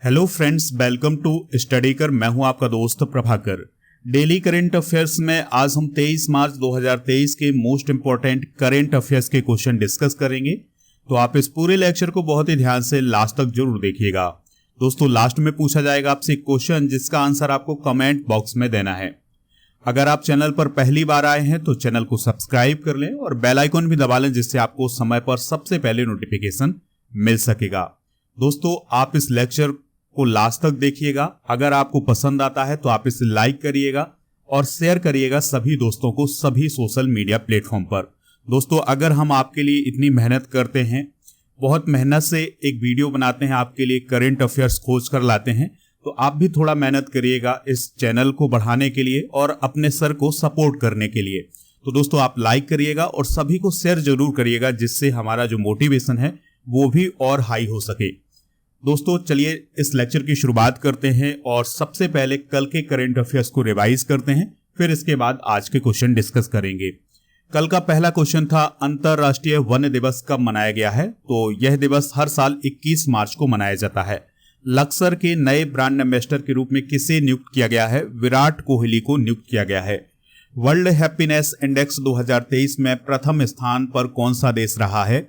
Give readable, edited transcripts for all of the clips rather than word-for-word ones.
Hello friends, welcome to study कर। मैं हूं आपका दोस्त प्रभाकर। डेली करंट अफेयर्स में आज हम 23 मार्च 2023 के मोस्ट इंपॉर्टेंट करंट अफेयर्स के क्वेश्चन डिस्कस करेंगे। तो आप इस पूरे लेक्चर को बहुत ही ध्यान से लास्ट तक जरूर देखिएगा। दोस्तों, लास्ट में पूछा जाएगा आपसे एक क्वेश्चन जिसका आंसर आपको कमेंट बॉक्स में देना है। अगर आप चैनल पर पहली बार आए हैं तो चैनल को सब्सक्राइब कर लें और बेल आइकन भी दबा लें, जिससे आपको समय पर सबसे पहले नोटिफिकेशन मिल सकेगा। दोस्तों, आप इस लेक्चर को लास्ट तक देखिएगा। अगर आपको पसंद आता है तो आप इसे लाइक करिएगा और शेयर करिएगा सभी दोस्तों को सभी सोशल मीडिया प्लेटफॉर्म पर। दोस्तों, अगर हम आपके लिए इतनी मेहनत करते हैं, बहुत मेहनत से एक वीडियो बनाते हैं, आपके लिए करंट अफेयर्स खोज कर लाते हैं, तो आप भी थोड़ा मेहनत करिएगा इस चैनल को बढ़ाने के लिए और अपने सर को सपोर्ट करने के लिए। तो दोस्तों, आप लाइक करिएगा और सभी को शेयर जरूर करिएगा, जिससे हमारा जो मोटिवेशन है वो भी और हाई हो सके। दोस्तों, चलिए इस लेक्चर की शुरुआत करते हैं और सबसे पहले कल के करंट अफेयर्स को रिवाइज करते हैं, फिर इसके बाद आज के क्वेश्चन डिस्कस करेंगे। कल का पहला क्वेश्चन था, अंतरराष्ट्रीय वन दिवस कब मनाया गया है? तो यह दिवस हर साल 21 मार्च को मनाया जाता है। लक्सर के नए ब्रांड एम्बेसडर के रूप में किसे नियुक्त किया गया है? विराट कोहली को नियुक्त किया गया है। वर्ल्ड हैप्पीनेस इंडेक्स 2023 में प्रथम स्थान पर कौन सा देश रहा है?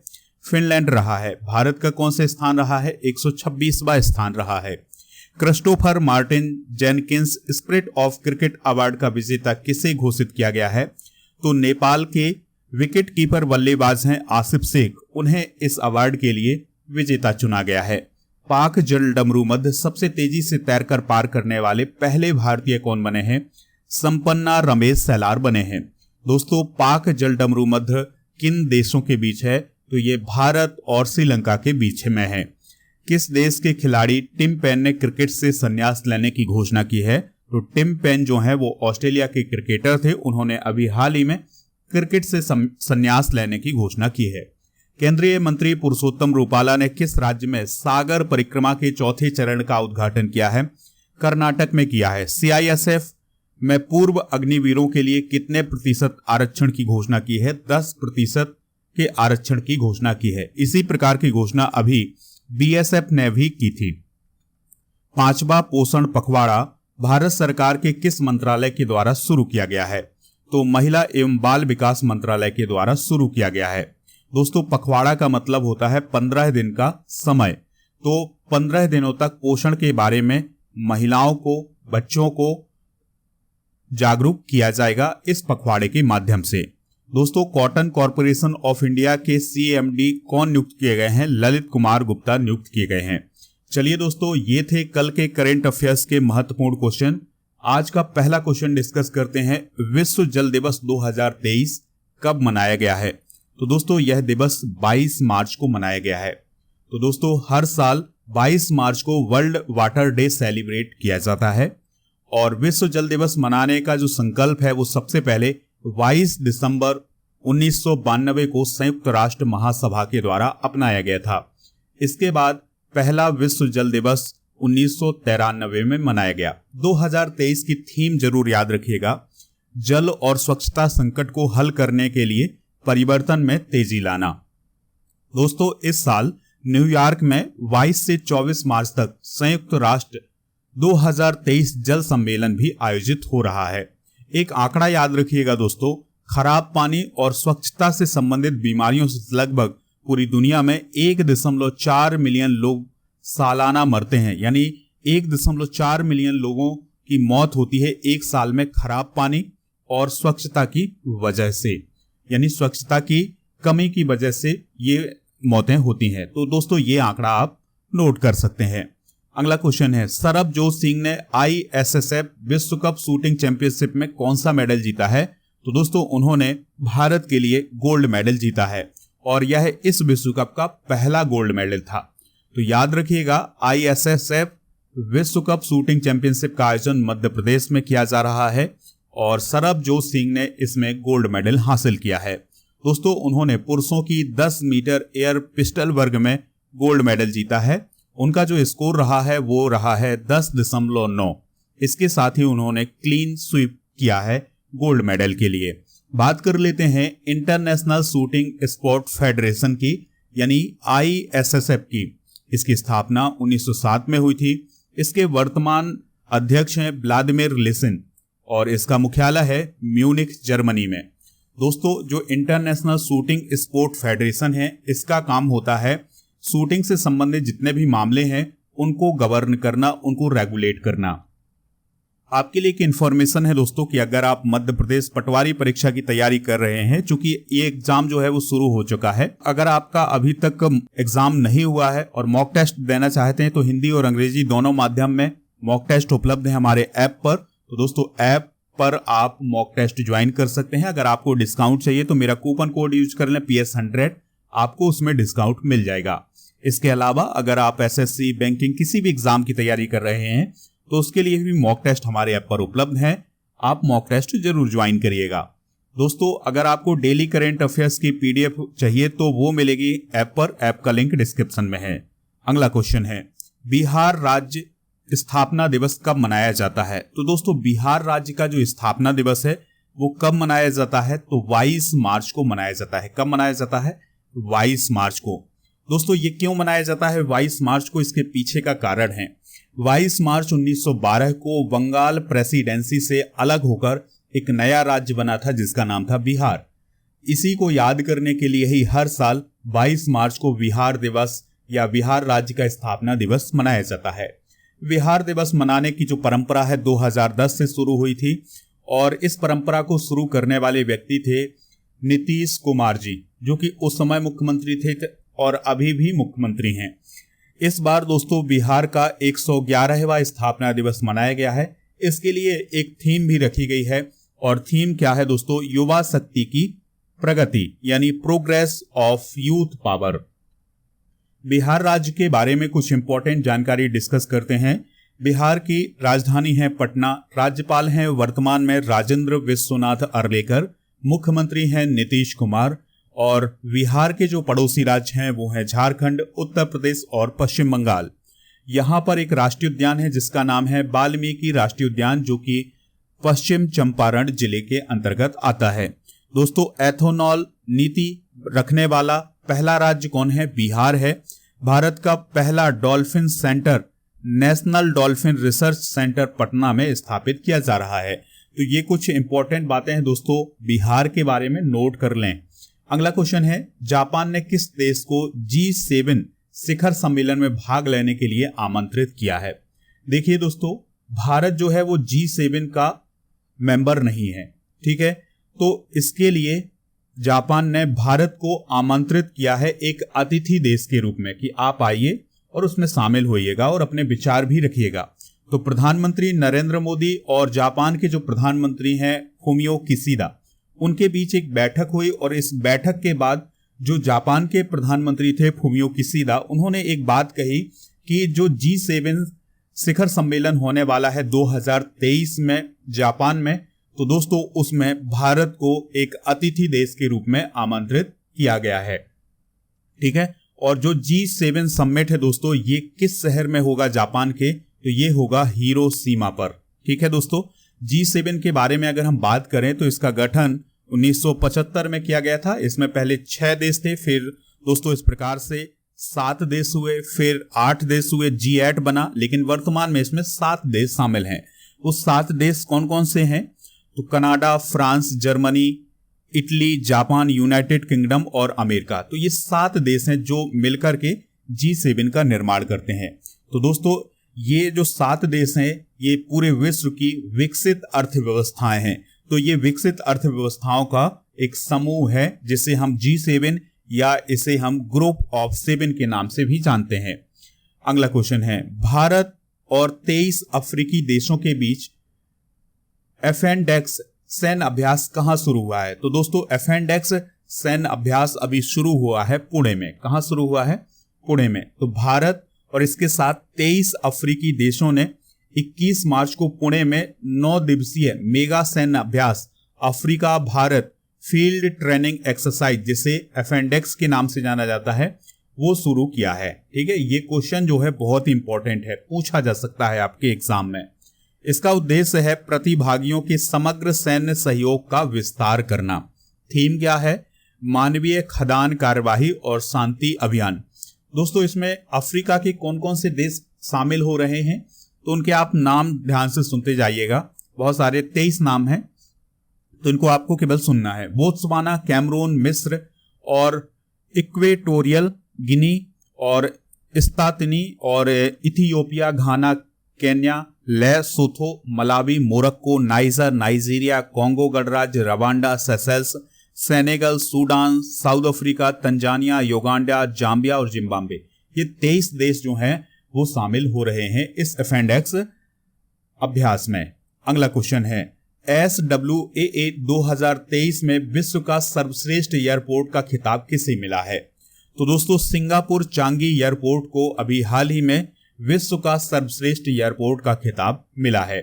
फिनलैंड रहा है। भारत का कौन सा स्थान रहा है? 126वां स्थान रहा है। Christopher Martin Jenkins spirit of cricket award का विजेता किसे घोषित किया गया है? तो नेपाल के विकेट कीपर बल्लेबाज हैं आसिफ शेख, उन्हें इस अवार्ड के लिए विजेता चुना गया है। पाक जल डमरू मध्य सबसे तेजी से तैरकर पार करने वाले पहले भारतीय कौन बने हैं? संपन्ना रमेश सैलार बने हैं। दोस्तों, पाक जल डमरू मध्य किन देशों के बीच है? तो ये भारत और श्रीलंका के बीच में है। किस देश के खिलाड़ी टिम पेन ने क्रिकेट से संन्यास लेने की घोषणा की है? तो टिम पेन जो है वो ऑस्ट्रेलिया के क्रिकेटर थे, उन्होंने अभी हाल ही में क्रिकेट से संन्यास लेने की घोषणा की है। केंद्रीय मंत्री पुरुषोत्तम रूपाला ने किस राज्य में सागर परिक्रमा के चौथे चरण का उद्घाटन किया है? कर्नाटक में किया है। सीआईएसएफ में पूर्व अग्निवीरों के लिए कितने प्रतिशत आरक्षण की घोषणा की है? 10% के आरक्षण की घोषणा की है। इसी प्रकार की घोषणा अभी बीएसएफ ने भी की थी। 5वां पोषण पखवाड़ा भारत सरकार के किस मंत्रालय के द्वारा शुरू किया गया है? तो महिला एवं बाल विकास मंत्रालय के द्वारा शुरू किया गया है। दोस्तों, पखवाड़ा का मतलब होता है 15 दिन का समय। तो 15 दिनों तक पोषण के बारे में महिलाओं को, बच्चों को जागरूक किया जाएगा इस पखवाड़े के माध्यम से। दोस्तों, कॉटन कॉरपोरेशन ऑफ इंडिया के सीएमडी कौन नियुक्त किए गए हैं? ललित कुमार गुप्ता नियुक्त किए गए हैं। चलिए दोस्तों, ये थे कल के करंट अफेयर्स के महत्वपूर्ण क्वेश्चन। आज का पहला क्वेश्चन डिस्कस करते हैं। विश्व जल दिवस 2023 कब मनाया गया है? तो दोस्तों, यह दिवस 22 मार्च को मनाया गया है। तो दोस्तों, हर साल 22 मार्च को वर्ल्ड वाटर डे सेलिब्रेट किया जाता है और विश्व जल दिवस मनाने का जो संकल्प है वो सबसे पहले 22 दिसंबर 1992 को संयुक्त राष्ट्र महासभा के द्वारा अपनाया गया था। इसके बाद पहला विश्व जल दिवस 1993 में मनाया गया। 2023 की थीम जरूर याद रखिएगा, जल और स्वच्छता संकट को हल करने के लिए परिवर्तन में तेजी लाना। दोस्तों, इस साल न्यूयॉर्क में 22 से 24 मार्च तक संयुक्त राष्ट्र 2023 जल सम्मेलन भी आयोजित हो रहा है। एक आंकड़ा याद रखिएगा दोस्तों, खराब पानी और स्वच्छता से संबंधित बीमारियों से लगभग पूरी दुनिया में 1.4 मिलियन लोग सालाना मरते हैं। यानी 1.4 मिलियन लोगों की मौत होती है एक साल में खराब पानी और स्वच्छता की वजह से, यानी स्वच्छता की कमी की वजह से ये मौतें होती हैं। तो दोस्तों, ये आंकड़ा आप नोट कर सकते हैं। अगला क्वेश्चन है, सरबजोत सिंह ने आईएसएसएफ विश्व कप शूटिंग चैंपियनशिप में कौन सा मेडल जीता है? तो दोस्तों, उन्होंने भारत के लिए गोल्ड मेडल जीता है और यह इस विश्व कप का पहला गोल्ड मेडल था। तो याद रखिएगा, आईएसएसएफ विश्व कप शूटिंग चैंपियनशिप का आयोजन मध्य प्रदेश में किया जा रहा है और सरबजोत सिंह ने इसमें गोल्ड मेडल हासिल किया है। दोस्तों, उन्होंने पुरुषों की 10 मीटर एयर पिस्टल वर्ग में गोल्ड मेडल जीता है। उनका जो स्कोर रहा है वो रहा है 10.9। इसके साथ ही उन्होंने क्लीन स्वीप किया है गोल्ड मेडल के लिए। बात कर लेते हैं इंटरनेशनल शूटिंग स्पोर्ट फेडरेशन की, यानी आईएसएसएफ की। इसकी स्थापना 1907 में हुई थी। इसके वर्तमान अध्यक्ष हैं व्लादिमीर लिसिन और इसका मुख्यालय है म्यूनिख, जर्मनी में। दोस्तों, जो इंटरनेशनल शूटिंग स्पोर्ट फेडरेशन है, इसका काम होता है शूटिंग से संबंधित जितने भी मामले हैं उनको गवर्न करना, उनको रेगुलेट करना। आपके लिए एक इन्फॉर्मेशन है दोस्तों कि अगर आप मध्य प्रदेश पटवारी परीक्षा की तैयारी कर रहे हैं, चूंकि ये एग्जाम जो है वो शुरू हो चुका है, अगर आपका अभी तक एग्जाम नहीं हुआ है और मॉक टेस्ट देना चाहते हैं तो हिंदी और अंग्रेजी दोनों माध्यम में मॉक टेस्ट उपलब्ध है हमारे ऐप पर। तो दोस्तों, ऐप पर आप मॉक टेस्ट ज्वाइन कर सकते हैं। अगर आपको डिस्काउंट चाहिए तो मेरा कूपन कोड यूज कर लें PS100, आपको उसमें डिस्काउंट मिल जाएगा। इसके अलावा अगर आप SSC, बैंकिंग, किसी भी एग्जाम की तैयारी कर रहे हैं तो उसके लिए भी मॉक टेस्ट हमारे ऐप पर उपलब्ध है। आप मॉक टेस्ट जरूर ज्वाइन करिएगा। दोस्तों, अगर आपको डेली करंट अफेयर्स की PDF चाहिए तो वो मिलेगी ऐप पर। ऐप का लिंक डिस्क्रिप्शन में है। अगला क्वेश्चन है, बिहार राज्य स्थापना दिवस कब मनाया जाता है? तो दोस्तों, बिहार राज्य का जो स्थापना दिवस है वो कब मनाया जाता है? तो 22 मार्च को मनाया जाता है। कब मनाया जाता है? 22 मार्च को। दोस्तों, ये क्यों मनाया जाता है 22 मार्च को? इसके पीछे का कारण है 22 मार्च 1912 को बंगाल प्रेसिडेंसी से अलग होकर एक नया राज्य बना था जिसका नाम था बिहार। इसी को याद करने के लिए ही हर साल 22 मार्च को बिहार दिवस या बिहार राज्य का स्थापना दिवस मनाया जाता है। बिहार दिवस मनाने की जो परंपरा है 2010 से शुरू हुई थी और इस परंपरा को शुरू करने वाले व्यक्ति थे नीतीश कुमार जी, जो कि उस समय मुख्यमंत्री थे और अभी भी मुख्यमंत्री हैं। इस बार दोस्तों बिहार का 111वां स्थापना दिवस मनाया गया है। इसके लिए एक थीम भी रखी गई है और थीम क्या है दोस्तों? युवा शक्ति की प्रगति, यानी progress of youth power. Bihar राज्य के बारे में कुछ इंपॉर्टेंट जानकारी डिस्कस करते हैं। बिहार की राजधानी है पटना। राज्यपाल हैं वर्तमान में राजेंद्र विश्वनाथ अर्लेकर। मुख्यमंत्री हैं नीतीश कुमार। और बिहार के जो पड़ोसी राज्य हैं वो हैं झारखंड, उत्तर प्रदेश और पश्चिम बंगाल। यहाँ पर एक राष्ट्रीय उद्यान है जिसका नाम है वाल्मीकि राष्ट्रीय उद्यान, जो कि पश्चिम चंपारण जिले के अंतर्गत आता है। दोस्तों, एथेनॉल नीति रखने वाला पहला राज्य कौन है? बिहार है। भारत का पहला dolphin centre, national dolphin research centre Patna में स्थापित किया जा रहा है। तो ये कुछ इंपॉर्टेंट बातें हैं दोस्तों, बिहार के बारे में नोट कर लें। अगला क्वेश्चन है, जापान ने किस देश को G7 शिखर सम्मेलन में भाग लेने के लिए आमंत्रित किया है? देखिए दोस्तों, भारत जो है वो G7 का मेंबर नहीं है, ठीक है। तो इसके लिए जापान ने भारत को आमंत्रित किया है एक अतिथि देश के रूप में कि आप आइए और उसमें शामिल होइएगा और अपने विचार भी रखिएगा। तो प्रधानमंत्री नरेंद्र मोदी और जापान के जो प्रधानमंत्री हैं फुमियो किशिदा, उनके बीच एक बैठक हुई और इस बैठक के बाद जो जापान के प्रधानमंत्री थे फुमियो किशिदा, उन्होंने एक बात कही कि जो G7 शिखर सम्मेलन होने वाला है 2023 में जापान में, तो दोस्तों उसमें भारत को एक अतिथि देश के रूप में आमंत्रित किया गया है, ठीक है। और जो G7 समिट है दोस्तों, ये किस शहर में होगा जापान के? तो ये होगा हिरोशिमा पर, ठीक है दोस्तों। G7 के बारे में अगर हम बात करें तो इसका गठन 1975 में किया गया था। इसमें पहले 6 देश थे, फिर दोस्तों इस प्रकार से 7 देश हुए, फिर 8 देश हुए, G8 बना, लेकिन वर्तमान में इसमें 7 देश शामिल हैं। वो 7 देश कौन कौन से हैं? तो Canada, France, Germany, Italy, Japan, United kingdom और अमेरिका। तो ये 7 देश हैं जो मिलकर के G7 का निर्माण करते हैं। तो दोस्तों ये जो 7 देश हैं ये पूरे विश्व की विकसित अर्थव्यवस्थाएं हैं। तो ये विकसित अर्थव्यवस्थाओं का एक समूह है जिसे हम G7 या इसे हम ग्रुप ऑफ 7 के नाम से भी जानते हैं। अगला क्वेश्चन है, भारत और 23 अफ्रीकी देशों के बीच एफेंडेक्स सैन्य अभ्यास कहां शुरू हुआ है? तो दोस्तों एफेंडेक्स सैन्य अभ्यास अभी शुरू हुआ है पुणे में। कहां शुरू हुआ है? पुणे में। तो भारत और इसके साथ 23 अफ्रीकी देशों ने 21 मार्च को पुणे में 9 दिवसीय मेगा सैन्य अभ्यास Africa Bharat field training exercise, जिसे एफेंडेक्स के नाम से जाना जाता है, वो शुरू किया है, ठीक है। ये क्वेश्चन जो है बहुत इंपॉर्टेंट है, पूछा जा सकता है आपके एग्जाम में। इसका उद्देश्य है प्रतिभागियों के समग्र सैन्य सहयोग का विस्तार करना। थीम क्या है? मानवीय खदान कार्यवाही और शांति अभियान। दोस्तों इसमें अफ्रीका के कौन कौन से देश शामिल हो रहे हैं, तो उनके आप नाम ध्यान से सुनते जाइएगा। बहुत सारे 23 नाम हैं, तो इनको आपको केवल सुनना है। बोत्सवाना, कैमरून, मिस्र और इक्वेटोरियल गिनी और इस्तातिनी और Ethiopia, Ghana, Kenya, Lesotho, Malawi, Morocco, Niger, Nigeria, Congo गणराज्य, Rwanda, Seychelles, Senegal, Sudan, South Africa, Tanzania, Uganda, Zambia और जिम्बाब्वे। ये 23 देश जो हैं वो शामिल हो रहे हैं इस अपेंडिक्स अभ्यास में। अगला क्वेश्चन है, SWAA 2023 में विश्व का सर्वश्रेष्ठ एयरपोर्ट का खिताब किसे मिला है? तो दोस्तों सिंगापुर चांगी एयरपोर्ट को अभी हाल ही में विश्व का सर्वश्रेष्ठ एयरपोर्ट का खिताब मिला है।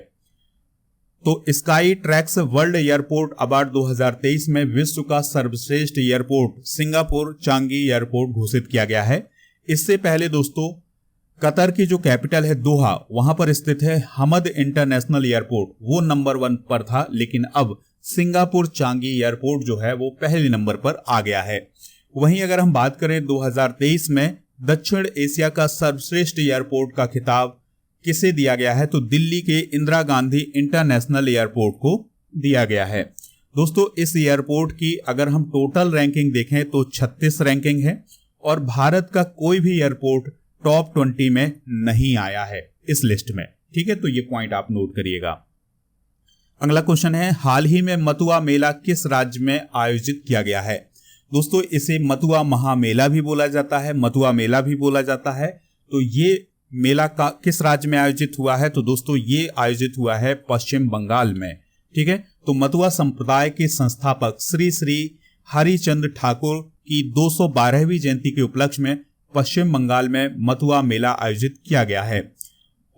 तो sky tracks world airport award 2023 में विश्व का सर्वश्रेष्ठ एयरपोर्ट सिंगापुर चांगी एयरपोर्ट घोषित किया गया है। इससे पहले दोस्तों कतर की जो कैपिटल है दोहा, वहां पर स्थित है हमद इंटरनेशनल एयरपोर्ट, वो नंबर 1 पर था, लेकिन अब सिंगापुर चांगी एयरपोर्ट जो है वो पहले नंबर पर आ गया है। वहीं अगर हम बात करें 2023 में दक्षिण एशिया का सर्वश्रेष्ठ एयरपोर्ट का खिताब किसे दिया गया है, तो दिल्ली के इंदिरा गांधी इंटरनेशनल एयरपोर्ट को दिया गया है। दोस्तों इस एयरपोर्ट की अगर हम टोटल रैंकिंग देखें तो 36 रैंकिंग है और भारत का कोई भी एयरपोर्ट टॉप 20 में नहीं आया है इस लिस्ट में। ठीक है, तो ये पॉइंट आप नोट करिएगा। अगला क्वेश्चन है, हाल ही में मथुआ मेला किस राज्य में आयोजित किया गया है? दोस्तों इसे मथुआ महामेला भी बोला जाता है, मथुआ मेला भी बोला जाता है। तो ये मेला का किस राज्य में आयोजित हुआ है? तो दोस्तों ये आयोजित हुआ है पश्चिम बंगाल में। ठीक है, तो मथुआ संप्रदाय के संस्थापक श्री श्री हरिचंद्र ठाकुर की 212वीं जयंती के उपलक्ष्य में पश्चिम बंगाल में मथुआ मेला आयोजित किया गया है।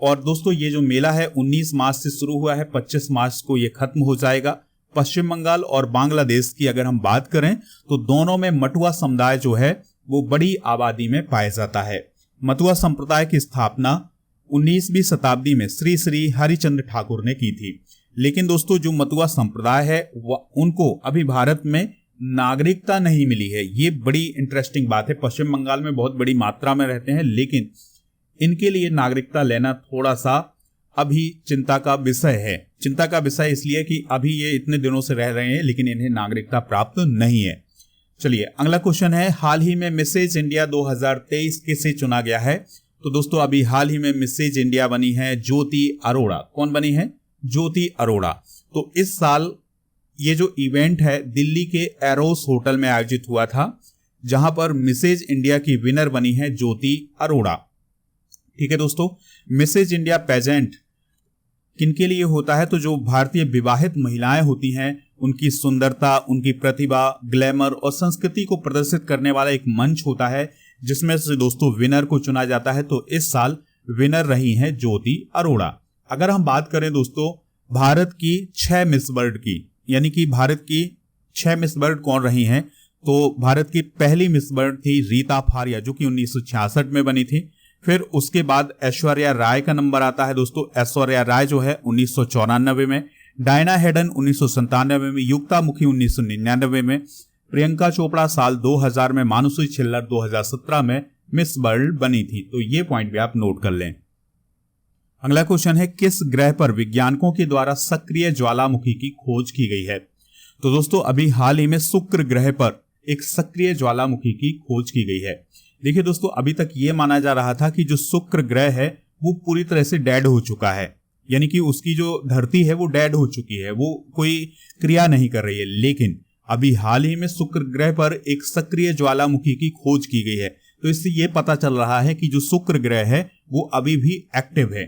और दोस्तों ये जो मेला है 19 मार्च से शुरू हुआ है, 25 मार्च को ये खत्म हो जाएगा। पश्चिम बंगाल और बांग्लादेश की अगर हम बात करें तो दोनों में मटुआ समुदाय जो है वो बड़ी आबादी में पाया जाता है। मटुआ संप्रदाय की स्थापना 19वीं शताब्दी में श्री श्री हरिचंद्र ठाकुर ने की थी। लेकिन दोस्तों जो मटुआ संप्रदाय है उनको अभी भारत में नागरिकता नहीं मिली है। ये बड़ी इंटरेस्टिंग बात है। पश्चिम बंगाल में बहुत बड़ी मात्रा में रहते हैं, लेकिन इनके लिए नागरिकता लेना थोड़ा सा अभी चिंता का विषय है। चिंता का विषय इसलिए कि अभी ये इतने दिनों से रह रहे हैं लेकिन इन्हें नागरिकता प्राप्त नहीं है। चलिए अगला क्वेश्चन है, हाल ही में मिसेज इंडिया 2023 किसे चुना गया है? तो दोस्तों अभी हाल ही में मिसेज इंडिया बनी है ज्योति अरोड़ा। कौन बनी है? ज्योति अरोड़ा। तो इस साल ये जो इवेंट है दिल्ली के एरोस होटल में आयोजित हुआ था, जहां पर मिसेज इंडिया की विनर बनी है ज्योति अरोड़ा। ठीक है दोस्तों, मिसेज इंडिया पेजेंट किनके लिए होता है? तो जो भारतीय विवाहित महिलाएं होती हैं उनकी सुंदरता, उनकी प्रतिभा, ग्लैमर और संस्कृति को प्रदर्शित करने वाला एक मंच होता है, जिसमें से दोस्तों विनर को चुना जाता है। तो इस साल विनर रही हैं ज्योति अरोड़ा। अगर हम बात करें दोस्तों भारत की 6 मिस वर्ल्ड की, यानी कि भारत की 6 मिस वर्ल्ड कौन रही हैं, तो भारत की पहली मिस वर्ल्ड थी रीता फारिया, जो कि 1966 में बनी थी। फिर उसके बाद ऐश्वर्या राय का नंबर आता है दोस्तों। ऐश्वर्या राय जो है 1994 में, डायना हेडन 1997 में, युक्ता मुखी 1999 में, प्रियंका चोपड़ा साल 2000 में, मानुषी छिल्लर 2017 में मिस वर्ल्ड बनी थी। तो ये पॉइंट भी आप नोट कर लें। अगला क्वेश्चन है, किस ग्रह पर वैज्ञानिकों के द्वारा सक्रिय ज्वालामुखी की खोज की गई है? तो दोस्तों अभी हाल ही में शुक्र ग्रह पर एक सक्रिय ज्वालामुखी की खोज की गई है। देखिए दोस्तों अभी तक ये माना जा रहा था कि जो शुक्र ग्रह है वो पूरी तरह से डेड हो चुका है, यानी कि उसकी जो धरती है वो डेड हो चुकी है, वो कोई क्रिया नहीं कर रही है। लेकिन अभी हाल ही में शुक्र ग्रह पर एक सक्रिय ज्वालामुखी की खोज की गई है। तो इससे ये पता चल रहा है कि जो शुक्र ग्रह है वो अभी भी एक्टिव है।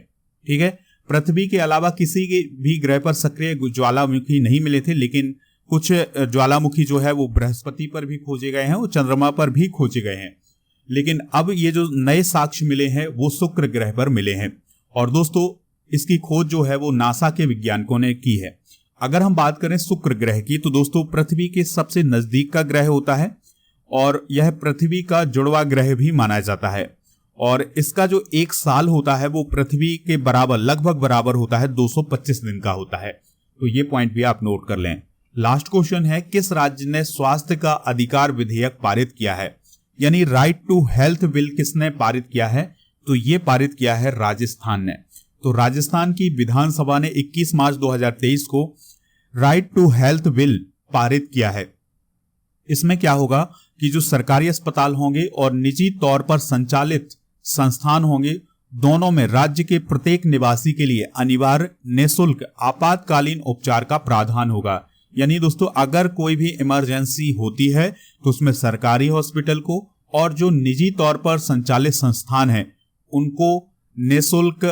ठीक है, पृथ्वी के अलावा किसी के भी ग्रह पर सक्रिय ज्वालामुखी नहीं मिले थे, लेकिन कुछ ज्वालामुखी जो है वो बृहस्पति पर भी खोजे गए हैं और चंद्रमा पर भी खोजे गए हैं। लेकिन अब ये जो नए साक्ष्य मिले हैं वो शुक्र ग्रह पर मिले हैं। और दोस्तों इसकी खोज जो है वो नासा के वैज्ञानिकों ने की है। अगर हम बात करें शुक्र ग्रह की, तो दोस्तों पृथ्वी के सबसे नजदीक का ग्रह होता है और यह पृथ्वी का जुड़वा ग्रह भी माना जाता है। और इसका जो एक साल होता है वो पृथ्वी के बराबर, लगभग बराबर होता है, 225 दिन का होता है। तो ये पॉइंट भी आप नोट कर लें। लास्ट क्वेश्चन है, किस राज्य ने स्वास्थ्य का अधिकार विधेयक पारित किया है? यानी राइट टू हेल्थ बिल किसने पारित किया है? तो ये पारित किया है राजस्थान ने। तो राजस्थान की विधानसभा ने 21 मार्च 2023 को राइट टू हेल्थ बिल पारित किया है। इसमें क्या होगा कि जो सरकारी अस्पताल होंगे और निजी तौर पर संचालित संस्थान होंगे, दोनों में राज्य के प्रत्येक निवासी के लिए अनिवार्य निःशुल्क आपातकालीन उपचार का प्रावधान होगा। यानी दोस्तों, अगर कोई भी इमरजेंसी होती है तो उसमें सरकारी हॉस्पिटल को और जो निजी तौर पर संचालित संस्थान है उनको निःशुल्क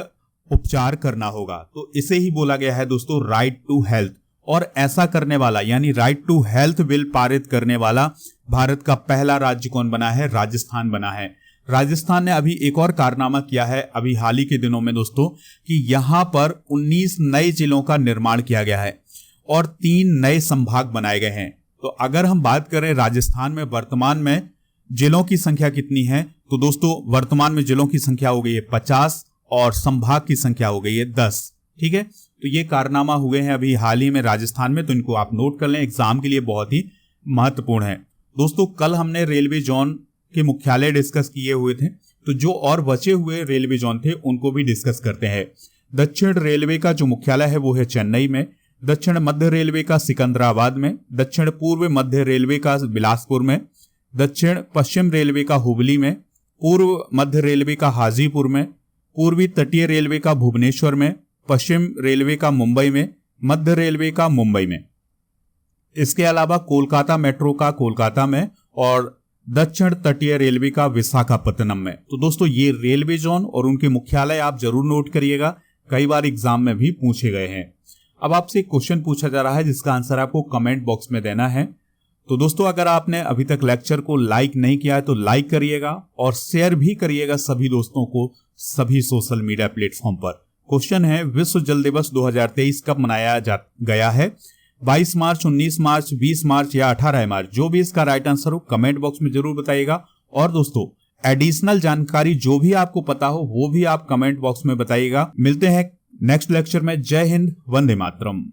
उपचार करना होगा। तो इसे ही बोला गया है दोस्तों राइट टू हेल्थ। और ऐसा करने वाला यानी राइट टू हेल्थ बिल पारित करने वाला भारत का पहला राज्य कौन बना है? राजस्थान बना है। राजस्थान ने अभी एक और कारनामा किया है अभी हाल ही के दिनों में दोस्तों, कि यहां पर 19 नए जिलों का निर्माण किया गया है और 3 नए संभाग बनाए गए हैं। तो अगर हम बात करें राजस्थान में वर्तमान में जिलों की संख्या कितनी है, तो दोस्तों वर्तमान में जिलों की संख्या हो गई है 50 और संभाग की संख्या हो गई है 10। ठीक है, तो ये कारनामा हुए हैं अभी हाल ही में राजस्थान में, तो इनको आप नोट कर लें, एग्जाम के लिए बहुत ही महत्वपूर्ण है। दोस्तों कल हमने रेलवे जोन के मुख्यालय डिस्कस किए हुए थे, तो जो और बचे हुए रेलवे जोन थे उनको भी डिस्कस करते हैं। दक्षिण रेलवे का जो मुख्यालय है वो है चेन्नई में, दक्षिण मध्य रेलवे का सिकंदराबाद में, दक्षिण पूर्व मध्य रेलवे का बिलासपुर में, दक्षिण पश्चिम रेलवे का हुबली में, पूर्व मध्य रेलवे का हाजीपुर में, पूर्वी तटीय रेलवे का भुवनेश्वर में, पश्चिम रेलवे का मुंबई में, मध्य रेलवे का मुंबई में। इसके अलावा कोलकाता मेट्रो का कोलकाता में और दक्षिण तटीय रेलवे का विशाखापत्तनम में। तो दोस्तों ये रेलवे जोन और उनके मुख्यालय आप जरूर नोट करिएगा, कई बार एग्जाम में भी पूछे गए हैं। अब आपसे एक क्वेश्चन पूछा जा रहा है जिसका आंसर आपको कमेंट बॉक्स में देना है। तो दोस्तों अगर आपने अभी तक लेक्चर को लाइक नहीं किया है तो लाइक करिएगा और शेयर भी करिएगा सभी दोस्तों को सभी सोशल मीडिया प्लेटफॉर्म पर। क्वेश्चन है, विश्व जल दिवस 2023 कब मनाया गया है? 22 मार्च, 19 मार्च, 20 मार्च या 18 मार्च? जो भी इसका राइट आंसर हो कमेंट बॉक्स में जरूर बताइएगा। और दोस्तों एडिशनल जानकारी जो भी आपको पता हो वो भी आप कमेंट बॉक्स में बताइएगा। मिलते हैं नेक्स्ट लेक्चर में। जय हिंद, वंदे मातरम।